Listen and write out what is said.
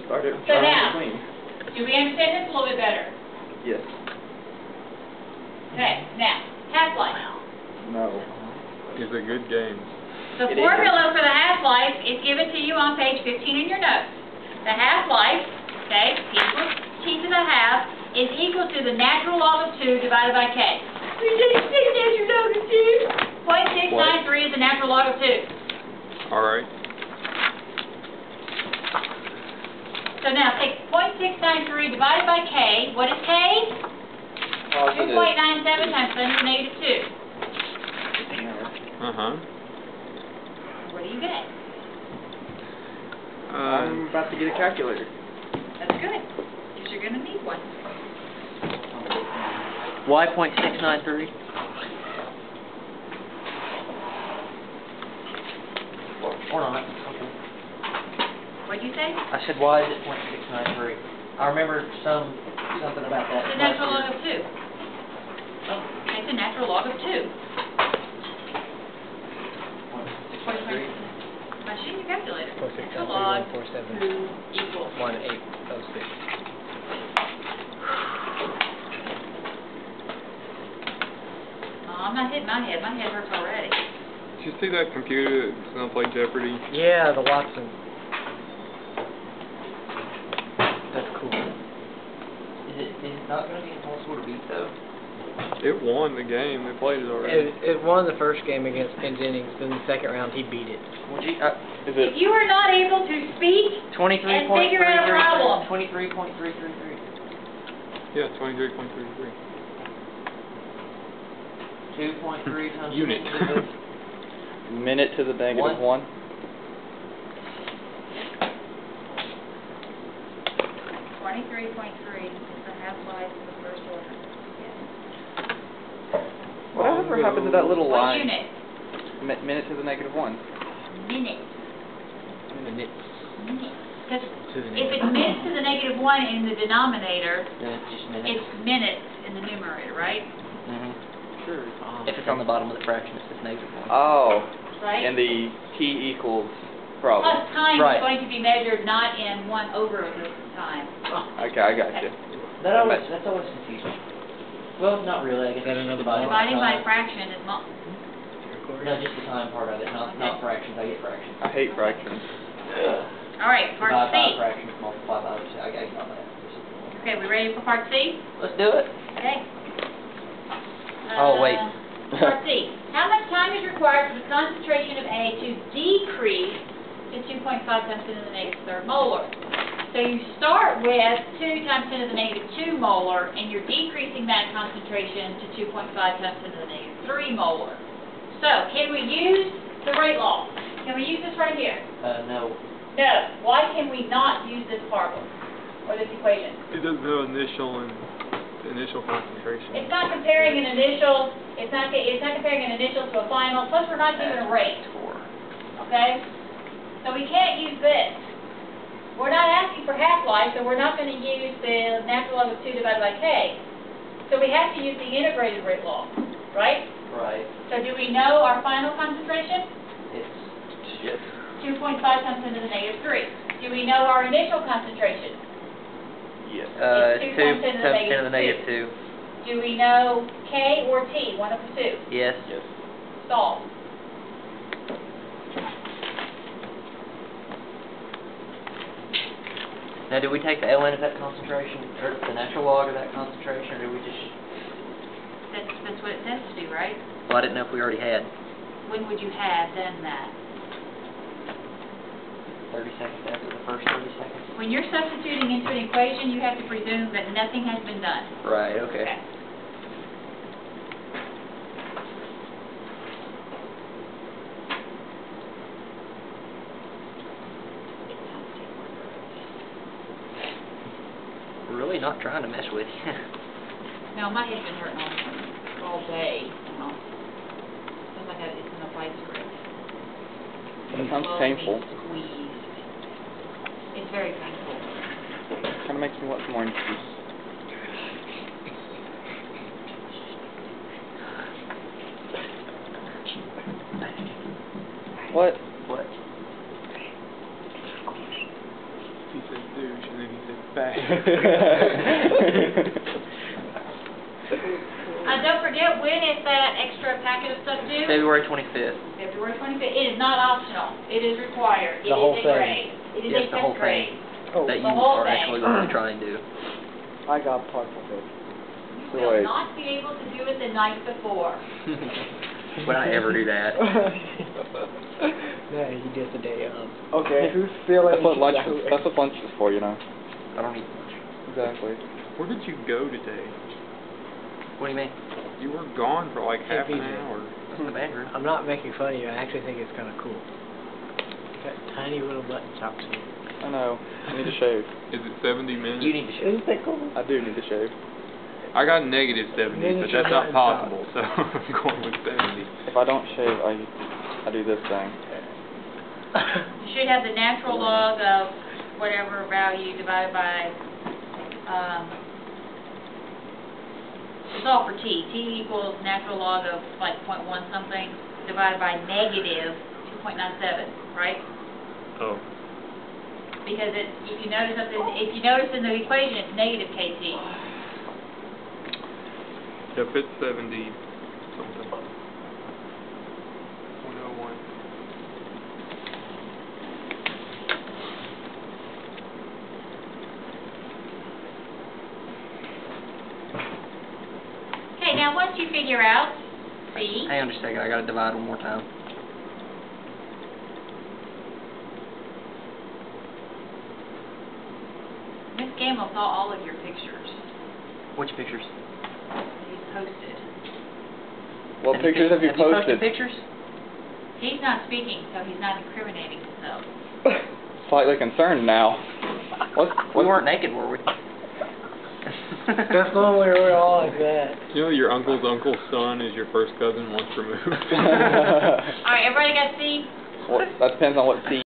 Start it So trying now, to clean. do we understand this a little bit better? Yes. Okay, now, half-life. No. It's a good game. The It is. formula for the half-life is given to you on page 15 in your notes. The half-life, okay, P equals T to the half, is equal to the natural log of 2 divided by K. We didn't say natural log of 2. 0.693 is the natural log of 2. Alright. So now, take 0.693 divided by K. What is K? 2.97 times 10 to the negative 2. Uh-huh. What do you get? I'm about to get a calculator. That's good, because you're going to need one. Y .693. Or not. Okay. What'd you say? I said, why is it .693? I remember something about that. It's a natural log of 2. Oh. It's a natural log of 2. 693. Machine your calculator. 4,693, Natural log 147. 2 equals 1806. I'm not hitting my head. My head hurts already. Did you see that computer that's gonna play Jeopardy? Yeah, the Watson. That's cool. Is it not going to be impossible to beat, though? It won the game. They played it already. It won the first game against Penn Jennings, then the second round he beat it. Would you, Is If you are not able to speak 23 and figure out a problem, 23.333. Yeah, 23.33. 2.3 times Unit. minute to the negative 1? 23.3 is the half-life of the first order. Whatever happened to that little What line? unit? Minute to the negative 1. Minute. Minutes. Minute. Because To the if it's minutes to the negative 1 in the denominator, Then it's just minutes. it's minutes in the numerator, right? Mm-hmm. Sure. If it's on the bottom of the fraction, it's just negative 1. Oh. Right? And the T equals problem. Plus time Right. is going to be measured not in 1 over the time. Okay, I got you. That's always confusing. Well, not really. I guess Is that it's another dividing Dividing by time. fraction is No, just the time part of it, not fractions. I get fractions. I hate fractions. all right, part Divide by C. fractions, multiply by. I got that. Okay, we ready for part C? Let's do it. Okay. Oh, wait. Part C. How much time is required for the concentration of A to decrease to 2.5 times 10 to the negative 3rd molar? So you start with 2 times 10 to the negative 2 molar, and you're decreasing that concentration to 2.5 times 10 to the negative 3 molar. So, can we use the rate law? Can we use this right here? No. No. Why can we not use this formula or this equation? It doesn't have initial concentration. It's not comparing an initial. It's not comparing an initial to a final. Plus, we're not given a rate. Okay. So we can't use this. We're not asking for half-life, so we're not going to use the natural log of 2 divided by K. So we have to use the integrated rate law, right? Right. So do we know our final concentration? It's Yes. 2.5 times 10 to the negative 3. Do we know our initial concentration? Yes. It's 2 times 10 to the 10 to the negative negative 2. Do we know K or T, one of the two? Yes. Yes. Solve. Now, do we take the ln of that concentration, or the natural log of that concentration, or do we just... That's what it says to do, right? Well, I didn't know if we already had. When would you have done that? 30 seconds after the first 30 seconds. When you're substituting into an equation, you have to presume that nothing has been done. Right, okay. Really not trying to mess with you. No, my head's been hurting all day. Feels like it's in a vice grip. It sounds painful. Squeezed. It's very painful. Kind of makes me want some orange juice. What? What? he said douche, and then he said fag. Don't forget, when is that extra packet of stuff due? February 25th. February 25th. It is not optional. It is required. It The whole is a thing. grade. It is Yes, a the whole fifth grade. Oh, That you The whole are thing. actually going to try and do. I got part of it. You So will wait. not be able to do it the night before. Would I ever do that? No, he does the day of. Okay, who's feeling? That's what lunch is for, you know. I don't eat much. Exactly. Where did you go today? What do you mean? You were gone for like half an PJ. hour. That's the bedroom. I'm not making fun of you. I actually think it's kind of cool. Got tiny little button stops here. I know. I need to shave. Is it 70 minutes? You need to shave. Isn't that cool? I do need to shave. I got -70, but Miniature that's not button possible, so I'm going with 70. If I don't shave, I do this thing. You should have the natural log of whatever value divided by, it's all for t. T equals natural log of like 0.1 something divided by negative 2.97, right? Oh. Because if you notice in the equation, it's negative kT. Yep, it's 70 something. 0.01. Okay, now once you figure out C, Hang on just a second. I got to divide one more time. Miss Gamble saw all of your pictures Which pictures? that you posted. What pictures have you posted? pictures? He's not speaking, so he's not incriminating himself. Slightly concerned now. We weren't naked, were we? That's the one where we're all like that. You know your uncle's son is your first cousin once removed? All right, everybody got C? That depends on what C